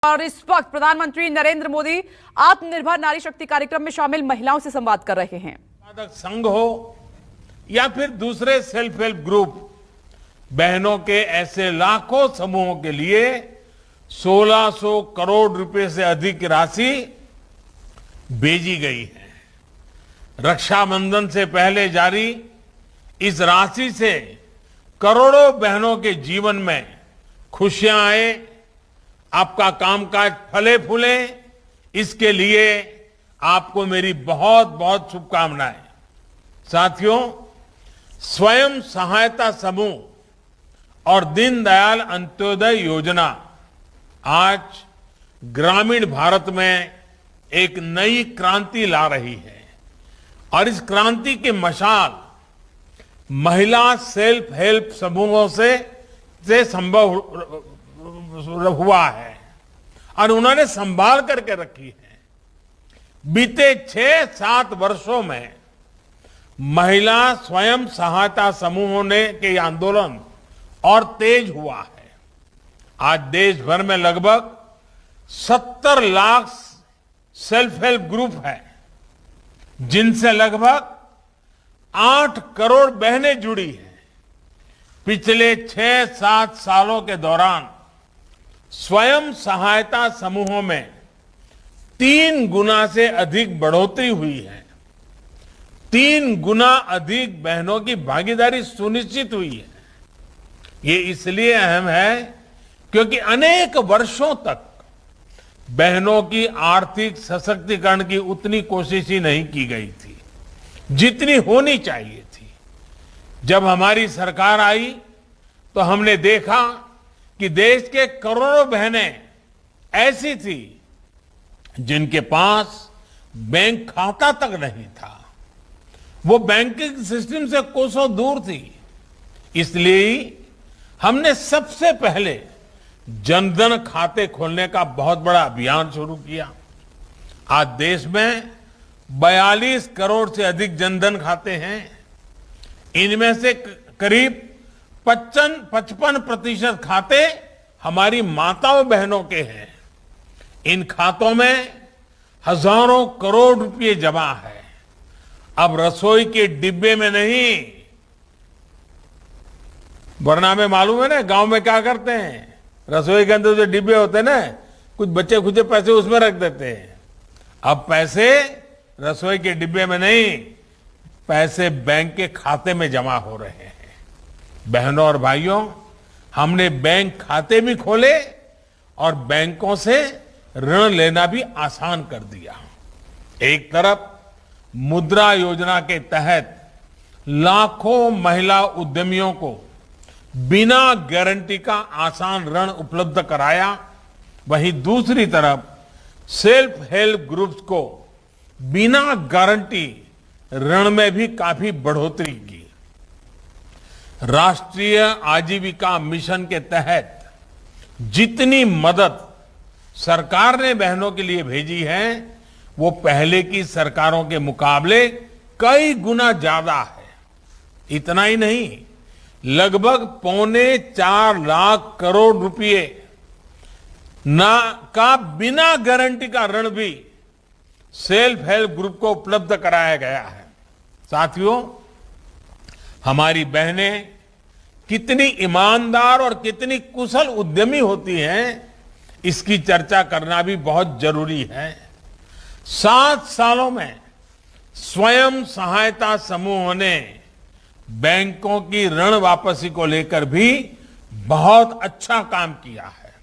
और इस वक्त प्रधानमंत्री नरेंद्र मोदी आत्मनिर्भर नारी शक्ति कार्यक्रम में शामिल महिलाओं से संवाद कर रहे हैं। संघ हो या फिर दूसरे सेल्फ हेल्प ग्रुप, बहनों के ऐसे लाखों समूहों के लिए 1600 करोड़ रुपए से अधिक की राशि भेजी गई है। रक्षाबंधन से पहले जारी इस राशि से करोड़ों बहनों के जीवन में खुशियां आए, आपका कामकाज फले फूले, इसके लिए आपको मेरी बहुत बहुत शुभकामनाएं। साथियों, स्वयं सहायता समूह और दीनदयाल अंत्योदय योजना आज ग्रामीण भारत में एक नई क्रांति ला रही है और इस क्रांति की मशाल महिला सेल्फ हेल्प समूहों से संभव हुआ है और उन्होंने संभाल करके रखी है। बीते 6-7 वर्षों में महिला स्वयं सहायता समूहों ने के आंदोलन और तेज हुआ है। आज देश भर में लगभग 70 लाख सेल्फ हेल्प ग्रुप है, जिनसे लगभग 8 करोड़ बहनें जुड़ी हैं। पिछले 6-7 सालों के दौरान स्वयं सहायता समूहों में 3 गुना से अधिक बढ़ोतरी हुई है। 3 गुना अधिक बहनों की भागीदारी सुनिश्चित हुई है। ये इसलिए अहम है क्योंकि अनेक वर्षों तक बहनों की आर्थिक सशक्तिकरण की उतनी कोशिश ही नहीं की गई थी जितनी होनी चाहिए थी। जब हमारी सरकार आई तो हमने देखा कि देश के करोड़ों बहनें ऐसी थी जिनके पास बैंक खाता तक नहीं था, वो बैंकिंग सिस्टम से कोसों दूर थी। इसलिए हमने सबसे पहले जनधन खाते खोलने का बहुत बड़ा अभियान शुरू किया। आज देश में 42 करोड़ से अधिक जनधन खाते हैं। इनमें से करीब 55% खाते हमारी माताओं बहनों के हैं। इन खातों में हजारों करोड़ रुपए जमा है। अब रसोई के डिब्बे में नहीं, वरना में मालूम है ना गांव में क्या करते हैं, रसोई के अंदर जो डिब्बे होते हैं ना, कुछ बच्चे खुदे पैसे उसमें रख देते हैं। अब पैसे रसोई के डिब्बे में नहीं, पैसे बैंक के खाते में जमा हो रहे हैं। बहनों और भाइयों, हमने बैंक खाते भी खोले और बैंकों से ऋण लेना भी आसान कर दिया। एक तरफ मुद्रा योजना के तहत लाखों महिला उद्यमियों को बिना गारंटी का आसान ऋण उपलब्ध कराया, वहीं दूसरी तरफ सेल्फ हेल्प ग्रुप्स को बिना गारंटी ऋण में भी काफी बढ़ोतरी की। राष्ट्रीय आजीविका मिशन के तहत जितनी मदद सरकार ने बहनों के लिए भेजी है, वो पहले की सरकारों के मुकाबले कई गुना ज्यादा है। इतना ही नहीं, लगभग 3.25 लाख करोड़ रुपए का बिना गारंटी का ऋण भी सेल्फ हेल्प ग्रुप को उपलब्ध कराया गया है। साथियों, हमारी बहनें कितनी ईमानदार और कितनी कुशल उद्यमी होती हैं, इसकी चर्चा करना भी बहुत जरूरी है। 7 सालों में स्वयं सहायता समूहों ने बैंकों की ऋण वापसी को लेकर भी बहुत अच्छा काम किया है।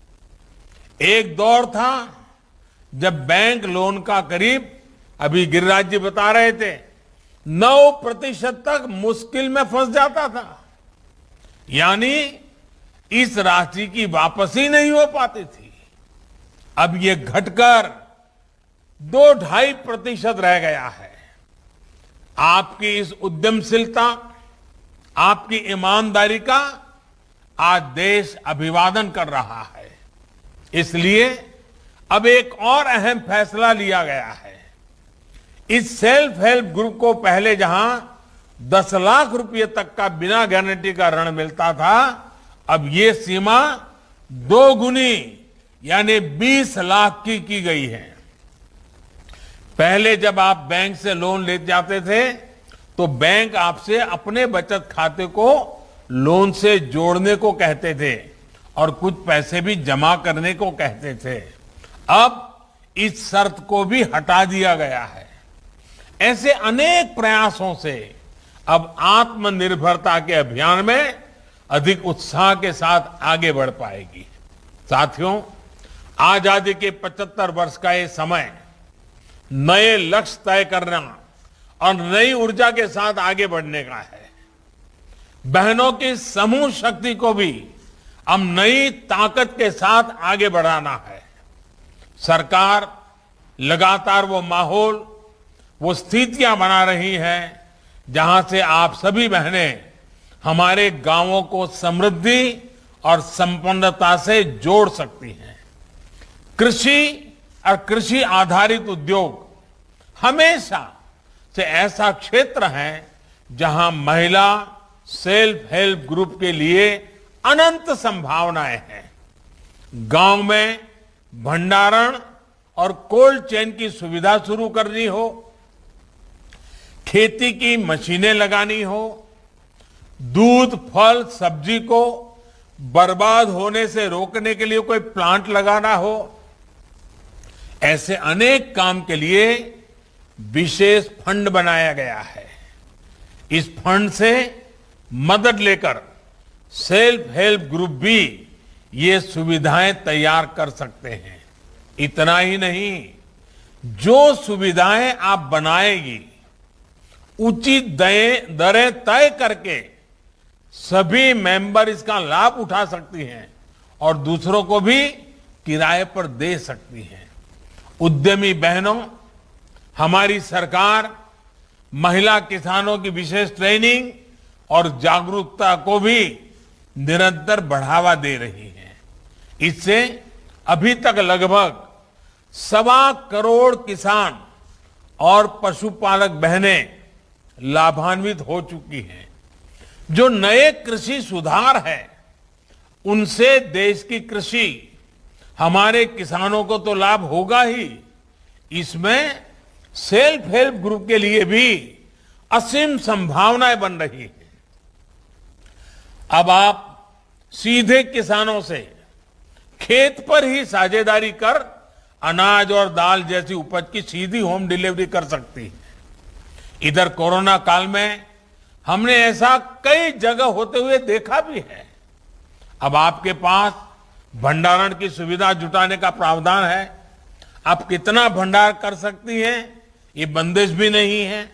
एक दौर था जब बैंक लोन का करीब, अभी गिरिराज जी बता रहे थे, 9% तक मुश्किल में फंस जाता था। यानी इस राशि की वापसी नहीं हो पाती थी। अब ये घटकर 2-2.5% रह गया है। आपकी इस उद्यमशीलता, आपकी ईमानदारी का आज देश अभिवादन कर रहा है। इसलिए अब एक और अहम फैसला लिया गया है। इस सेल्फ हेल्प ग्रुप को पहले जहां 10 लाख रुपए तक का बिना गारंटी का ऋण मिलता था, अब ये सीमा 2 गुनी यानी 20 लाख की गई है। पहले जब आप बैंक से लोन ले जाते थे तो बैंक आपसे अपने बचत खाते को लोन से जोड़ने को कहते थे और कुछ पैसे भी जमा करने को कहते थे। अब इस शर्त को भी हटा दिया गया है। ऐसे अनेक प्रयासों से अब आत्मनिर्भरता के अभियान में अधिक उत्साह के साथ आगे बढ़ पाएगी। साथियों, आजादी के 75 वर्ष का ये समय नए लक्ष्य तय करना और नई ऊर्जा के साथ आगे बढ़ने का है। बहनों की समूह शक्ति को भी हम नई ताकत के साथ आगे बढ़ाना है। सरकार लगातार वो माहौल, वो स्थितियां बना रही है जहां से आप सभी बहनें हमारे गांवों को समृद्धि और संपन्नता से जोड़ सकती हैं। कृषि और कृषि आधारित उद्योग हमेशा से ऐसा क्षेत्र है जहां महिला सेल्फ हेल्प ग्रुप के लिए अनंत संभावनाएं हैं। गांव में भंडारण और कोल्ड चेन की सुविधा शुरू करनी हो, खेती की मशीनें लगानी हो, दूध फल सब्जी को बर्बाद होने से रोकने के लिए कोई प्लांट लगाना हो, ऐसे अनेक काम के लिए विशेष फंड बनाया गया है। इस फंड से मदद लेकर सेल्फ हेल्प ग्रुप भी ये सुविधाएं तैयार कर सकते हैं। इतना ही नहीं, जो सुविधाएं आप बनाएगी उचित दरें तय करके सभी मेंबर इसका लाभ उठा सकती हैं और दूसरों को भी किराए पर दे सकती हैं। उद्यमी बहनों, हमारी सरकार महिला किसानों की विशेष ट्रेनिंग और जागरूकता को भी निरंतर बढ़ावा दे रही है। इससे अभी तक लगभग 1.25 करोड़ किसान और पशुपालक बहनें लाभान्वित हो चुकी हैं। जो नए कृषि सुधार है उनसे देश की कृषि, हमारे किसानों को तो लाभ होगा ही, इसमें सेल्फ हेल्प ग्रुप के लिए भी असीम संभावनाएं बन रही हैं। अब आप सीधे किसानों से खेत पर ही साझेदारी कर अनाज और दाल जैसी उपज की सीधी होम डिलीवरी कर सकती है। इधर कोरोना काल में हमने ऐसा कई जगह होते हुए देखा भी है। अब आपके पास भंडारण की सुविधा जुटाने का प्रावधान है। आप कितना भंडार कर सकती हैं, ये बंदिश भी नहीं है।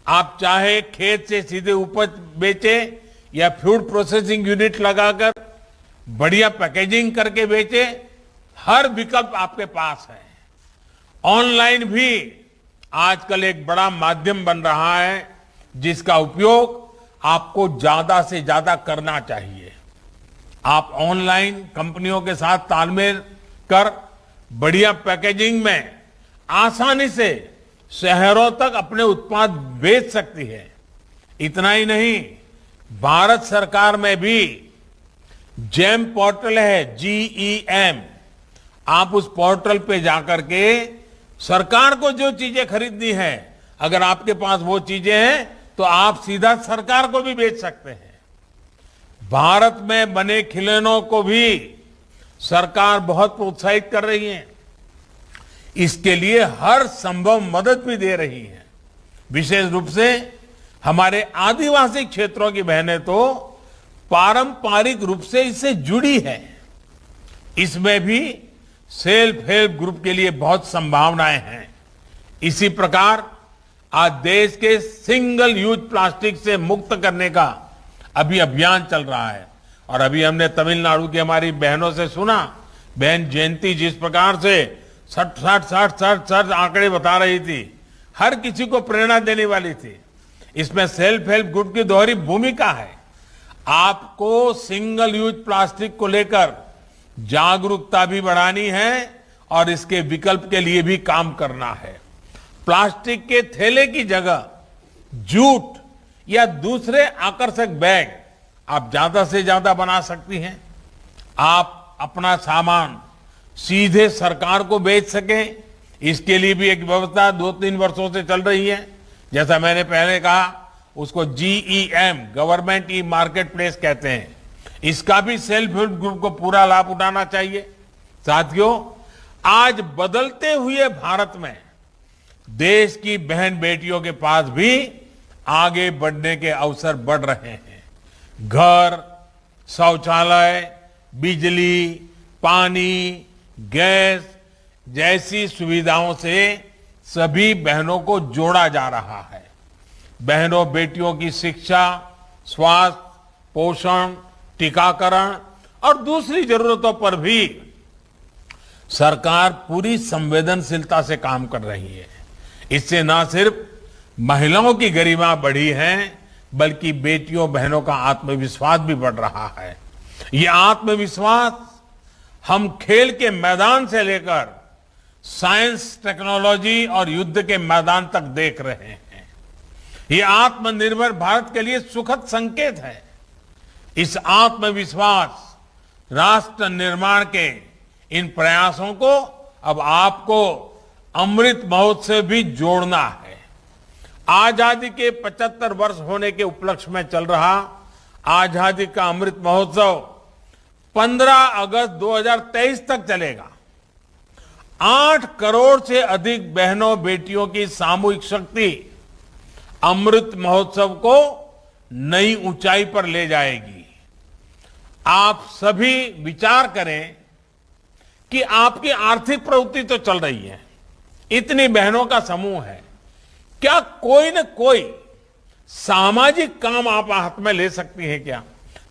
आप चाहे खेत से सीधे उपज बेचे या फूड प्रोसेसिंग यूनिट लगाकर बढ़िया पैकेजिंग करके बेचे, हर विकल्प आपके पास है। ऑनलाइन भी आजकल एक बड़ा माध्यम बन रहा है जिसका उपयोग आपको ज्यादा से ज्यादा करना चाहिए। आप ऑनलाइन कंपनियों के साथ तालमेल कर बढ़िया पैकेजिंग में आसानी से शहरों तक अपने उत्पाद बेच सकती है। इतना ही नहीं, भारत सरकार में भी जेम पोर्टल है, GEM। आप उस पोर्टल पे जाकर के सरकार को जो चीजें खरीदनी है, अगर आपके पास वो चीजें हैं तो आप सीधा सरकार को भी बेच सकते हैं। भारत में बने खिलौनों को भी सरकार बहुत प्रोत्साहित कर रही है। इसके लिए हर संभव मदद भी दे रही है। विशेष रूप से हमारे आदिवासी क्षेत्रों की बहनें तो पारंपरिक रूप से इससे जुड़ी है। इसमें भी सेल्फ हेल्प ग्रुप के लिए बहुत संभावनाएं हैं। इसी प्रकार आज देश के सिंगल यूज प्लास्टिक से मुक्त करने का अभी अभियान चल रहा है। और अभी हमने तमिलनाडु की हमारी बहनों से सुना, बहन जयंती जिस प्रकार से 60 आंकड़े बता रही थी, हर किसी को प्रेरणा देने वाली थी। इसमें सेल्फ हेल्प ग्रुप की दोहरी भूमिका है। आपको सिंगल यूज प्लास्टिक को लेकर जागरूकता भी बढ़ानी है और इसके विकल्प के लिए भी काम करना है। प्लास्टिक के थैले की जगह जूट या दूसरे आकर्षक बैग आप ज्यादा से ज्यादा बना सकती हैं। आप अपना सामान सीधे सरकार को बेच सके, इसके लिए भी एक व्यवस्था 2-3 वर्षों से चल रही है। जैसा मैंने पहले कहा, उसको GEM, government e market place कहते हैं। इसका भी सेल्फ हेल्प ग्रुप को पूरा लाभ उठाना चाहिए। साथियों, आज बदलते हुए भारत में देश की बहन बेटियों के पास भी आगे बढ़ने के अवसर बढ़ रहे हैं। घर, शौचालय, बिजली, पानी, गैस जैसी सुविधाओं से सभी बहनों को जोड़ा जा रहा है। बहनों बेटियों की शिक्षा, स्वास्थ्य, पोषण, टीकाकरण और दूसरी जरूरतों पर भी सरकार पूरी संवेदनशीलता से काम कर रही है। इससे न सिर्फ महिलाओं की गरिमा बढ़ी है, बल्कि बेटियों बहनों का आत्मविश्वास भी बढ़ रहा है। ये आत्मविश्वास हम खेल के मैदान से लेकर साइंस, टेक्नोलॉजी और युद्ध के मैदान तक देख रहे हैं। ये आत्मनिर्भर भारत के लिए सुखद संकेत है। इस आत्मविश्वास राष्ट्र निर्माण के इन प्रयासों को अब आपको अमृत महोत्सव भी जोड़ना है। आजादी के 75 वर्ष होने के उपलक्ष्य में चल रहा आजादी का अमृत महोत्सव 15 अगस्त 2023 तक चलेगा। 8 करोड़ से अधिक बहनों बेटियों की सामूहिक शक्ति अमृत महोत्सव को नई ऊंचाई पर ले जाएगी। आप सभी विचार करें कि आपकी आर्थिक प्रवृत्ति तो चल रही है, इतनी बहनों का समूह है, क्या कोई न कोई सामाजिक काम आप हाथ में ले सकती हैं क्या,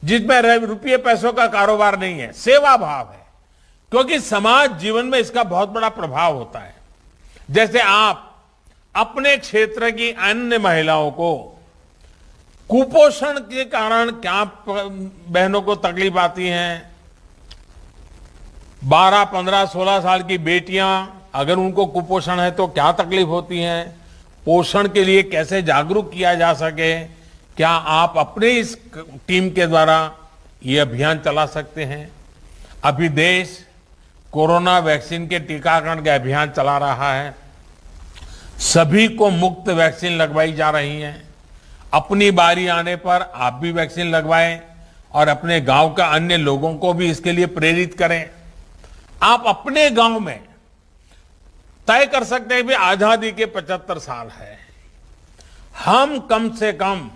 जिसमें रुपये पैसों का कारोबार नहीं है, सेवा भाव है? क्योंकि समाज जीवन में इसका बहुत बड़ा प्रभाव होता है। जैसे आप अपने क्षेत्र की अन्य महिलाओं को कुपोषण के कारण क्या बहनों को तकलीफ आती है, 12, 15, 16 साल की बेटियां अगर उनको कुपोषण है तो क्या तकलीफ होती है, पोषण के लिए कैसे जागरूक किया जा सके, क्या आप अपने इस टीम के द्वारा ये अभियान चला सकते हैं? अभी देश कोरोना वैक्सीन के टीकाकरण का अभियान चला रहा है। सभी को मुफ्त वैक्सीन लगवाई जा रही है। अपनी बारी आने पर आप भी वैक्सीन लगवाएं और अपने गांव का अन्य लोगों को भी इसके लिए प्रेरित करें। आप अपने गांव में तय कर सकते हैं कि आजादी के 75 साल है, हम कम से कम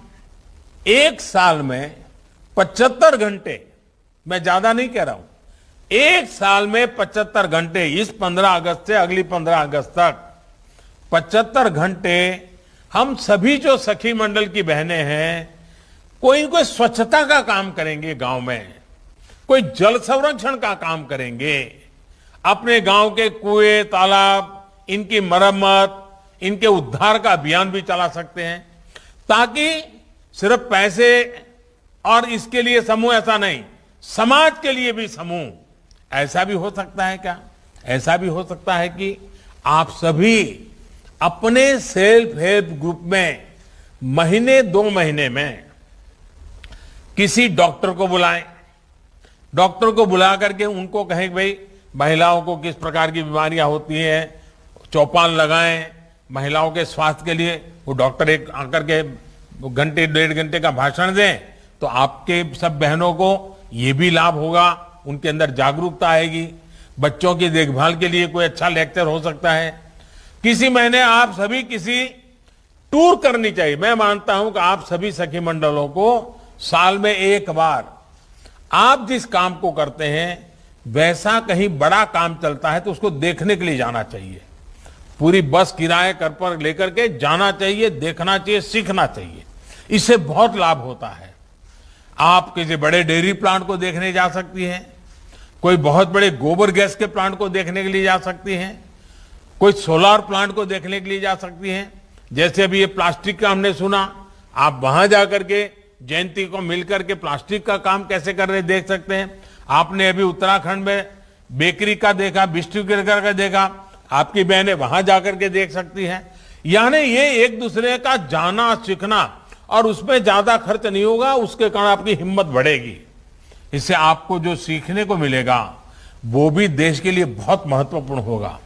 एक साल में 75 घंटे, मैं ज्यादा नहीं कह रहा हूं, एक साल में 75 घंटे, इस 15 अगस्त से अगली 15 अगस्त तक 75 घंटे हम सभी जो सखी मंडल की बहनें हैं, कोई स्वच्छता का काम करेंगे गांव में, कोई जल संरक्षण का काम करेंगे, अपने गांव के कुएं, तालाब, इनकी मरम्मत, इनके उद्धार का अभियान भी चला सकते हैं, ताकि सिर्फ पैसे और इसके लिए समूह ऐसा नहीं, समाज के लिए भी समूह। ऐसा भी हो सकता है क्या? ऐसा भी हो सकता है कि आप सभी अपने सेल्फ हेल्प ग्रुप में महीने 2 महीने में किसी डॉक्टर को बुलाएं, डॉक्टर को बुला करके उनको कहें भाई महिलाओं को किस प्रकार की बीमारियां होती हैं, चौपाल लगाएं महिलाओं के स्वास्थ्य के लिए। वो डॉक्टर एक आकर के घंटे 1.5 घंटे का भाषण दें तो आपके सब बहनों को ये भी लाभ होगा, उनके अंदर जागरूकता आएगी। बच्चों की देखभाल के लिए कोई अच्छा लेक्चर हो सकता है। किसी महीने आप सभी किसी टूर करनी चाहिए। मैं मानता हूं कि आप सभी सखी मंडलों को साल में एक बार आप जिस काम को करते हैं वैसा कहीं बड़ा काम चलता है तो उसको देखने के लिए जाना चाहिए। पूरी बस किराए कर पर लेकर के जाना चाहिए, देखना चाहिए, सीखना चाहिए। इससे बहुत लाभ होता है। आप किसी बड़े डेयरी प्लांट को देखने जा सकती हैं, कोई बहुत बड़े गोबर गैस के प्लांट को देखने के लिए जा सकती हैं, कोई सोलार प्लांट को देखने के लिए जा सकती हैं। जैसे अभी ये प्लास्टिक का हमने सुना, आप वहां जाकर के जयंती को मिलकर के प्लास्टिक का काम कैसे कर रहे देख सकते हैं। आपने अभी उत्तराखंड में बेकरी का देखा, बिस्कुट का देखा, आपकी बहनें वहां जाकर के देख सकती हैं। यानी ये एक दूसरे का जाना सीखना, और उसमें ज्यादा खर्च नहीं होगा, उसके कारण आपकी हिम्मत बढ़ेगी। इससे आपको जो सीखने को मिलेगा वो भी देश के लिए बहुत महत्वपूर्ण होगा।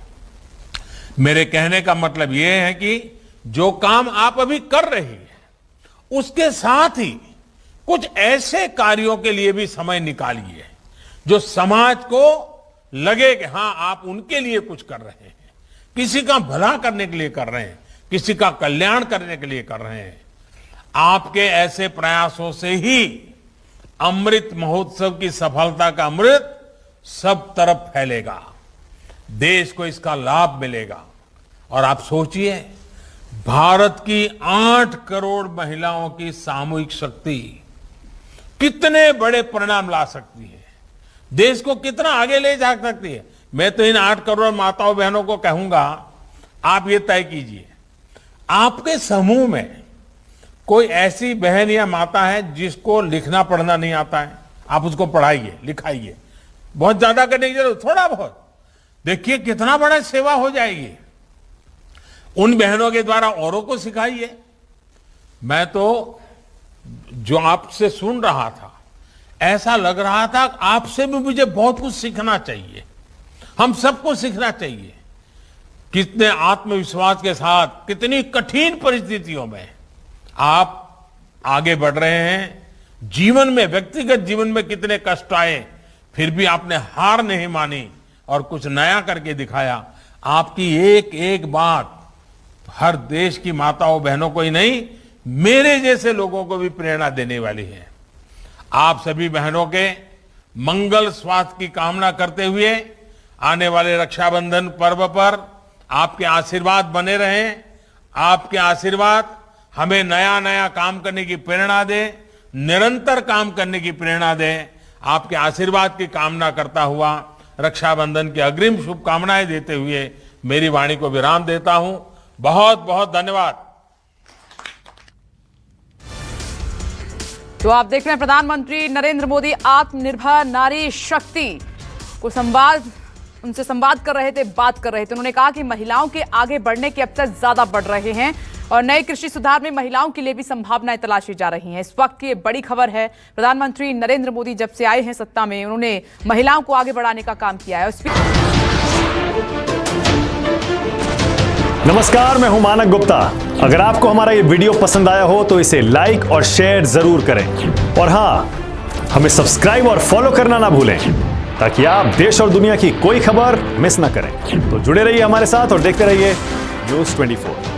मेरे कहने का मतलब ये है कि जो काम आप अभी कर रही हैं, उसके साथ ही कुछ ऐसे कार्यों के लिए भी समय निकालिए जो समाज को लगे कि हां आप उनके लिए कुछ कर रहे हैं, किसी का भला करने के लिए कर रहे हैं, किसी का कल्याण करने के लिए कर रहे हैं। आपके ऐसे प्रयासों से ही अमृत महोत्सव की सफलता का अमृत सब तरफ फैलेगा, देश को इसका लाभ मिलेगा। और आप सोचिए, भारत की 8 करोड़ महिलाओं की सामूहिक शक्ति कितने बड़े परिणाम ला सकती है, देश को कितना आगे ले जा सकती है। मैं तो इन 8 करोड़ माताओं बहनों को कहूंगा, आप ये तय कीजिए, आपके समूह में कोई ऐसी बहन या माता है जिसको लिखना पढ़ना नहीं आता है, आप उसको पढ़ाइए, लिखाइए। बहुत ज्यादा करने की जरूरत, थोड़ा बहुत। देखिए कितना बड़ा सेवा हो जाएगी। उन बहनों के द्वारा औरों को सिखाइए। मैं तो जो आपसे सुन रहा था, ऐसा लग रहा था आपसे भी मुझे बहुत कुछ सीखना चाहिए, हम सबको सीखना चाहिए। कितने आत्मविश्वास के साथ, कितनी कठिन परिस्थितियों में आप आगे बढ़ रहे हैं। जीवन में, व्यक्तिगत जीवन में कितने कष्ट आए, फिर भी आपने हार नहीं मानी और कुछ नया करके दिखाया। आपकी एक एक बात हर देश की माताओं बहनों को ही नहीं, मेरे जैसे लोगों को भी प्रेरणा देने वाली है। आप सभी बहनों के मंगल स्वास्थ्य की कामना करते हुए आने वाले रक्षाबंधन पर्व पर आपके आशीर्वाद बने रहें। आपके आशीर्वाद हमें नया नया काम करने की प्रेरणा दे, निरंतर काम करने की प्रेरणा दे। आपके आशीर्वाद की कामना करता हुआ रक्षाबंधन की अग्रिम शुभकामनाएं देते हुए मेरी वाणी को विराम देता हूं। बहुत बहुत धन्यवाद। तो आप देख रहे हैं प्रधानमंत्री नरेंद्र मोदी आत्मनिर्भर नारी शक्ति को उनसे संवाद कर रहे थे, बात कर रहे थे। उन्होंने कहा कि महिलाओं के आगे बढ़ने के अवसर ज्यादा बढ़ रहे हैं और नए कृषि सुधार में महिलाओं के लिए भी संभावनाएं तलाशी जा रही हैं। इस वक्त की ये बड़ी खबर है, प्रधानमंत्री नरेंद्र मोदी जब से आए हैं सत्ता में, उन्होंने महिलाओं को आगे बढ़ाने का काम किया है। नमस्कार, मैं हूं मानक गुप्ता। अगर आपको हमारा ये वीडियो पसंद आया हो तो इसे लाइक और शेयर जरूर करें और हां, हमें सब्सक्राइब और फॉलो करना ना भूलें ताकि आप देश और दुनिया की कोई खबर मिस ना करें। तो जुड़े रहिए हमारे साथ और देखते रहिए न्यूज़ 24।